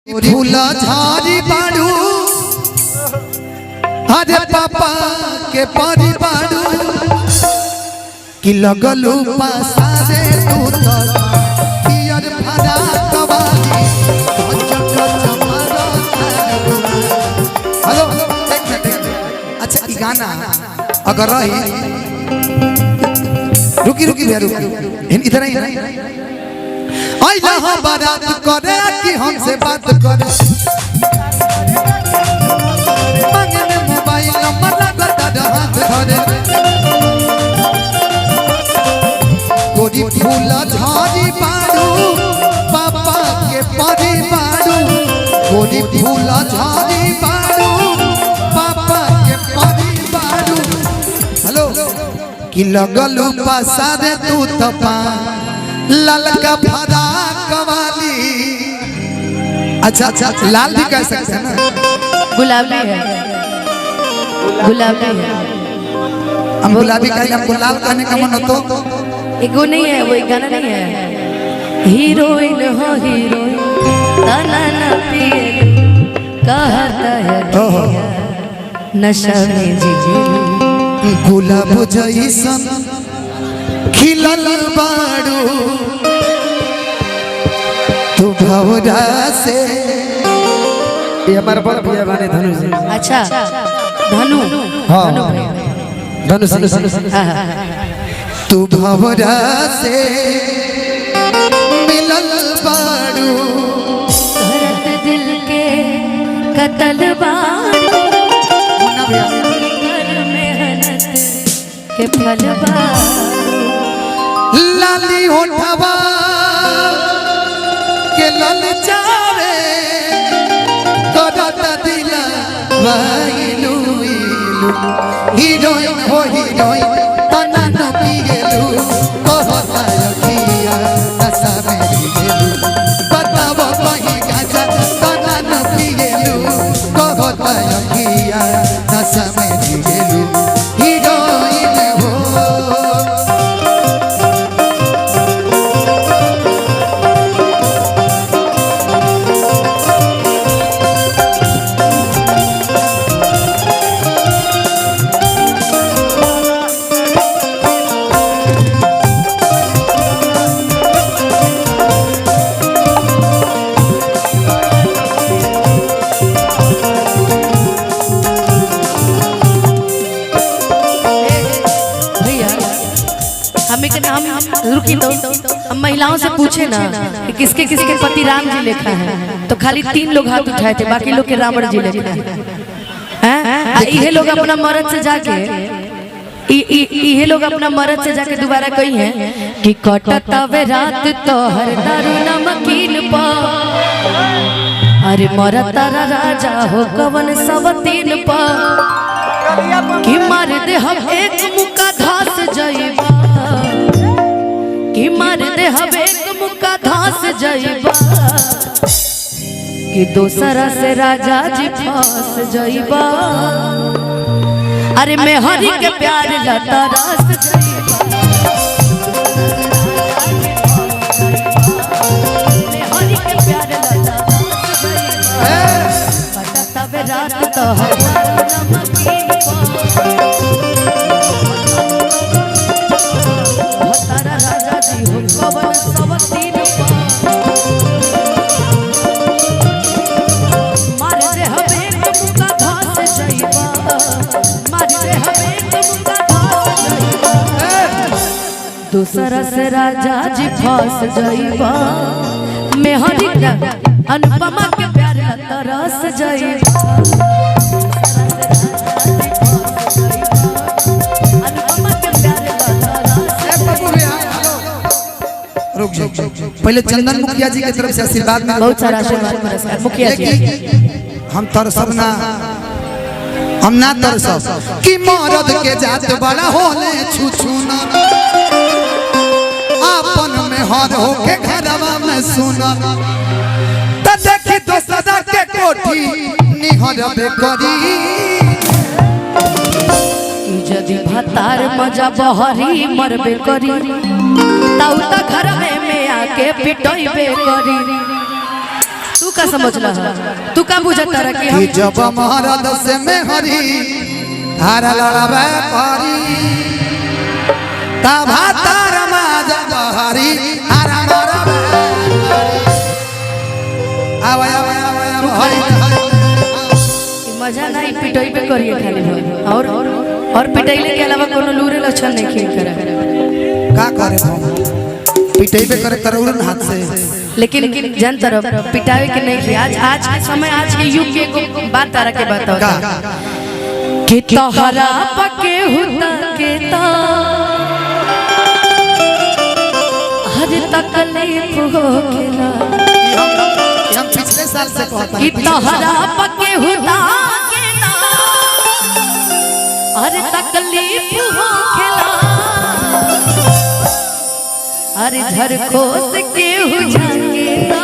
फूला झाड़ी बाड़ू अरे पापा के पारी बाड़ू कि लगलू पासारे तू तो पियर भरा कवाली हेलो अच्छा ई गाना अगर रही रुकी रुकी भैया रुकी इधर ही आइला हम बारात करे कि हमसे बात करे मांगे में मोबाइल नंबर लगा हाथ धरे गोरी फूला झाड़ी बाड़ू पापा के परी बाड़ू गोरी फूला झाड़ी बाड़ू पापा के परी बाड़ू हेलो कि लगलू पासारे तू तपा ललका भरा कवाली अच्छा अच्छा लाल भी कह सकते हैं ना गुलाबी है गुलाबी है हम गुलाबी कहेंगे हमको लाल कहने का मन हो तो एगो नहीं है वो एक गाना नहीं है हीरोइन हो हीरोइन तना न पिए कहता है नशा में जी गुलाब जैसन खिलल बाड़ू तू भवरा से ये हमारे पर भैया बने धनु से अच्छा धनु हाँ धनु धनु से तू भवरा से मिलल बाड़ू भरत दिल के कतल बाड़ू कर मेहनत के फल बाड़ू लाली होठवा के ललचावे करत दिला वाइलू इलू हीरोइन हो हीरोइन तना न पिएलू कहता रखिया नशा में पिएलू बताओ कहीं गाजा तना न पिएलू कहता रखिया नशा में पिएलू हीरोइन हो हमें के नाम रुकी तो हम महिलाओं से पूछे ना कि किसके किसके पति राम जी लिखा है तो खाली 3 लोग हाथ उठाए थे बाकी लोग के रावण जी लिखा है ये लोग अपना मर्द से जाके ये लोग अपना मर्द से जाके दोबारा कही है कि कटता वे रात तो हर दारू नमकीन पा अरे मरता तारा राजा हो कवन सवतीन पा कि मार दे हम एक मुक्का धास जाइबा कि मार दे हम एक मुक्का धास जाइबा कि दोसरा से राजा जी फास जाइबा अरे मैं हरि के प्यार लता रास जाइबा मैं हरि के प्यार लता रास जाइबा कटता वे रात तो हमारा नमकीन तारा राजा जी हो कवन सवतीन मार दे हमें एक मुक्का धास जाइबा मार दे हमें एक मुक्का धास जाइबा दूसरा से राजा जी फास जाइबा मैं हरि का अनुपमा के प्यार तरस जाइबा पहले चंदन मुखिया जी की तरफ से आशीर्वाद में बहुत सारा आशीर्वाद मुखिया जी हम तरसब ना हम ना तरसब कि मर्द के जात बड़ा होले छू छू ना आपन में हर हो के घरवा में सुना त देखी तो सदा के कोठी निहरबे करी यदि भतार मजा बहरी मरबे करी ताऊ त घर में आके पिटइबे करी तू का समझला तू का बुझता रहा कि कि जब महाराज से में हरी हारा लड़ावे करी तब तार माजा हरी हारा लड़ावे आवे आवे आवे हरी मजा नहीं पिटाई पे करिए खाली और पिटाइले के अलावा कोनो लूरे लक्षण नहीं खेल करे का करे पिटाई पे करे तरउरन हाथ से लेकिन जन तरफ पिटावे के नहीं किया आज के समय आज के युग के को बात तारा के बताओ कि तोहरा पके हुता के ता हर तकलीफ हो खेला हम पिछले साल से कहता कि तोहरा पके हुता के ता हर तकलीफ हो खेला अरे झरखोस के हो जाकेता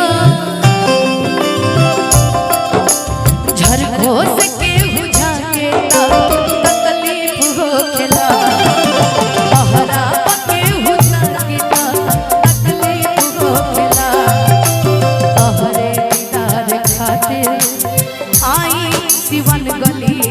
झरखोस के हो जाकेता तकलीफ हो खेला तोहरा पके हो जाकेता तकलीफ हो खेला तोहरे दीदार खातिर आई सिवन गली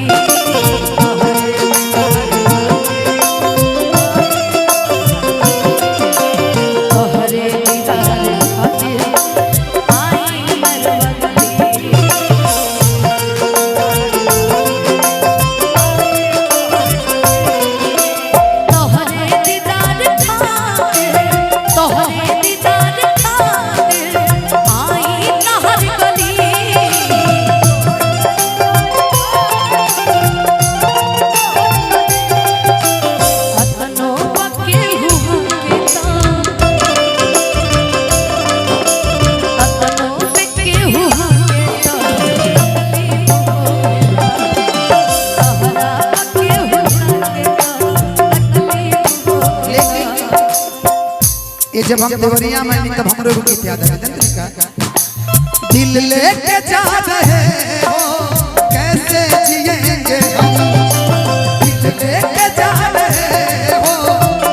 जब हम देवरिया में तब हम लोग गीत याद है दिल लेके जा रहे हो कैसे जिएंगे हम दिल लेके जा रहे हो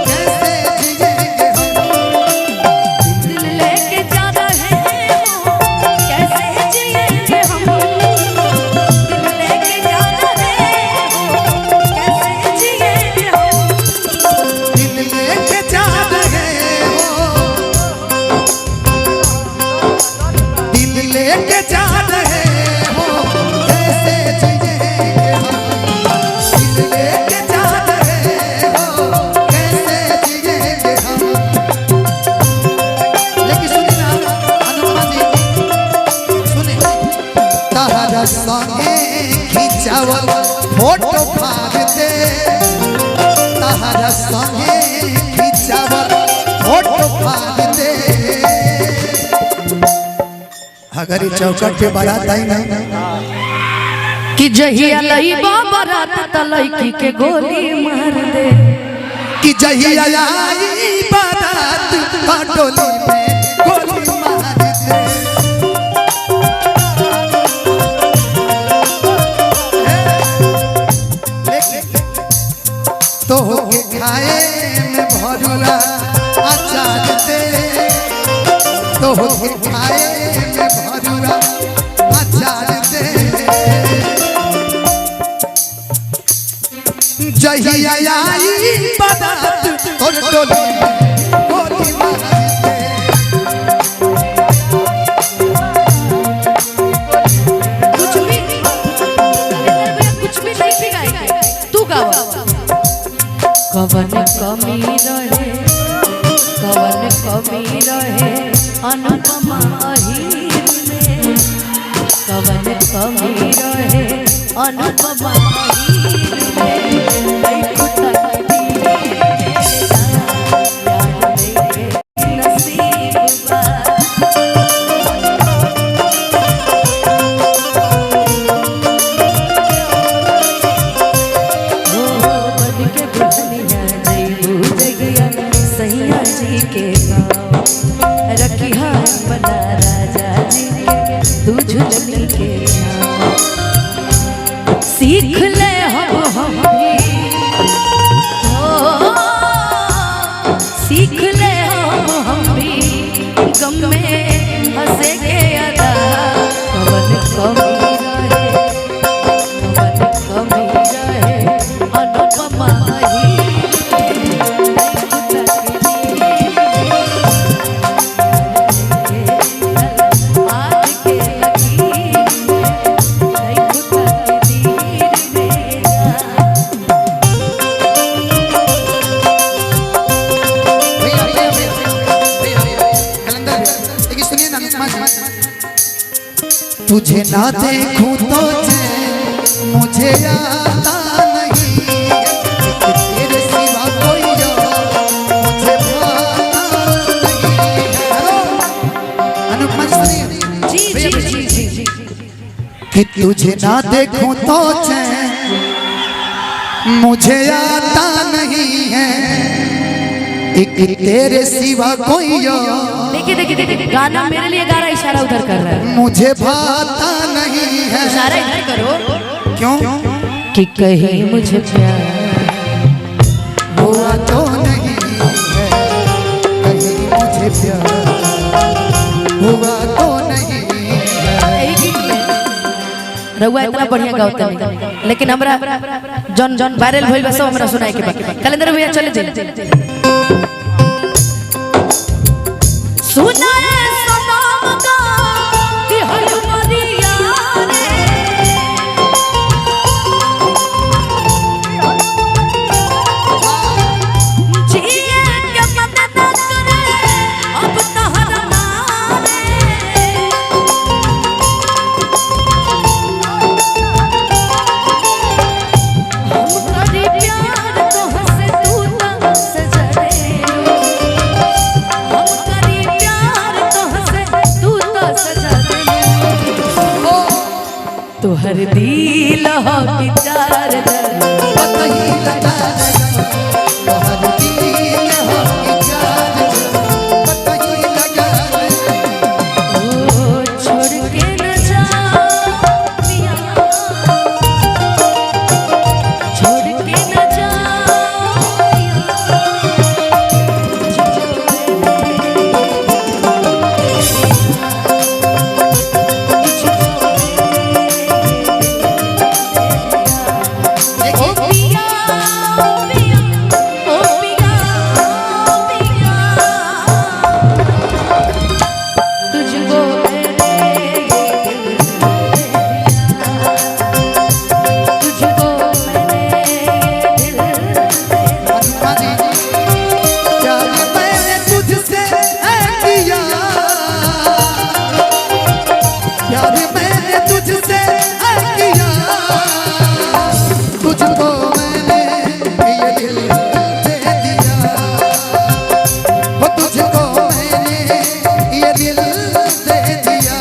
कैसे जिएंगे हम दिल लेके जा रहे हो कैसे जिएंगे हम दिल लेके जा रहे हो कैसे जिएंगे हम दिल लेके जा रहे लेके जा रहे हो कैसे जिएंगे हम दिल लेके जा रहे हो कैसे जिएंगे हम लेकिन सुनिए ना अनुपमा जी सुनिए तारा संगे खिंचावल फोटो फाड़ते तारा संगे खिंचावल फोटो फाड़ते अगर ये चौकट पे बारात आई ना कि जहिया लई बारात त लईकी के गोली मार दे कि जहिया आई बारात टोली में गोली मार दे तो होके खाए में भरुआ अचार दे तो होके खाए भरुआ अचार दे जहिया आई बारात और टोली गोली मार दे कुछ भी नहीं गाएगा तू गावा कवन कमी रहे अनुपमा अहीर में कवन कमी रहे अनुपमा अहीर में सीख ले हम भी सीख ले हम भी गम में हंसे के अदा तुझे ना देखूं तो मुझे आता नहीं, तेरे सिवा कोई मुझे भाता नहीं। अनुपमा जी सुनिए कि तुझे ना देखूं तो मुझे आता नहीं है, एक तेरे सिवा कोई। देखिए देखिए देखिए, गाना मेरे लिए गा रहा है, इशारा उधर कर रहा है। मुझे भाता नहीं है, इशारा इधर करो। क्यों कि कहीं मुझे प्यार हुआ तो नहीं है, कहीं मुझे प्यार हुआ तो नहीं है। यही गीत में रहुआ इतना बढ़िया गाता है, लेकिन हमरा जॉन जॉन वायरल भइल बस हमरा सुनाए के बाद कैलेंडर भैया चले जाइए। सुनाए सनम का कि हलमरिया रे, जिए के मन न करे अब तहर मारे, हम करी प्यार तोहसे तू तहसे जड़ेलो, हम करी प्यार तोहसे तू तहसे जड़ेलो, तोहर दिल हो विचार कहीं लगा तोहर दिल हो विचार, कहीं लगा ओ छोड़ के न जा पिया, छोड़ के न जा पिया। ओ पिया पिया ओ पिया पिया, तुझको तुझको मैंने दिल अनुपमा जी, प्यार मैंने तुझसे है किया, प्यार मैंने तुझसे है किया, तुझको मैंने ये दिल दे दिया, वो तुझको मैंने ये दिल दे दिया।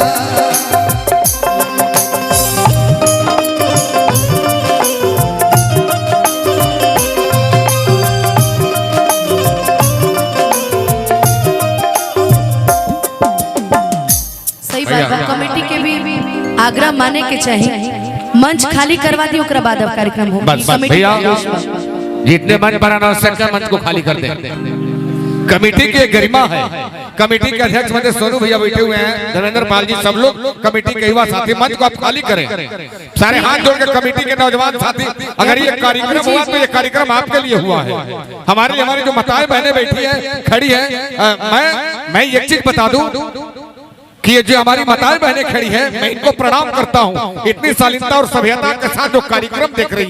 सही बात है, कमेटी के भी आग्रह माने के चाहिए, मंच खाली करवा दी ओकरा बाद अब कार्यक्रम हो। बस बस भैया, जितने मंच बनाना आवश्यक है मंच को खाली कर दे। कमेटी की एक गरिमा है, कमेटी के अध्यक्ष मध्य सोनू भैया बैठे हुए हैं, धर्मेंद्र पाल जी, सब लोग कमेटी के युवा साथी, मंच को आप खाली करें। सारे हाथ जोड़ के कमेटी के नौजवान साथी, अगर ये कार्यक्रम हुआ तो ये कार्यक्रम आपके लिए हुआ है। हमारी जो माताएं बहनें बैठी है, खड़ी है, मैं एक चीज बता दूं कि ये जो हमारी माताएं बहनें खड़ी है, मैं इनको प्रणाम करता हूँ, इतनी शालीनता और सभ्यता के साथ जो कार्यक्रम देख रही है।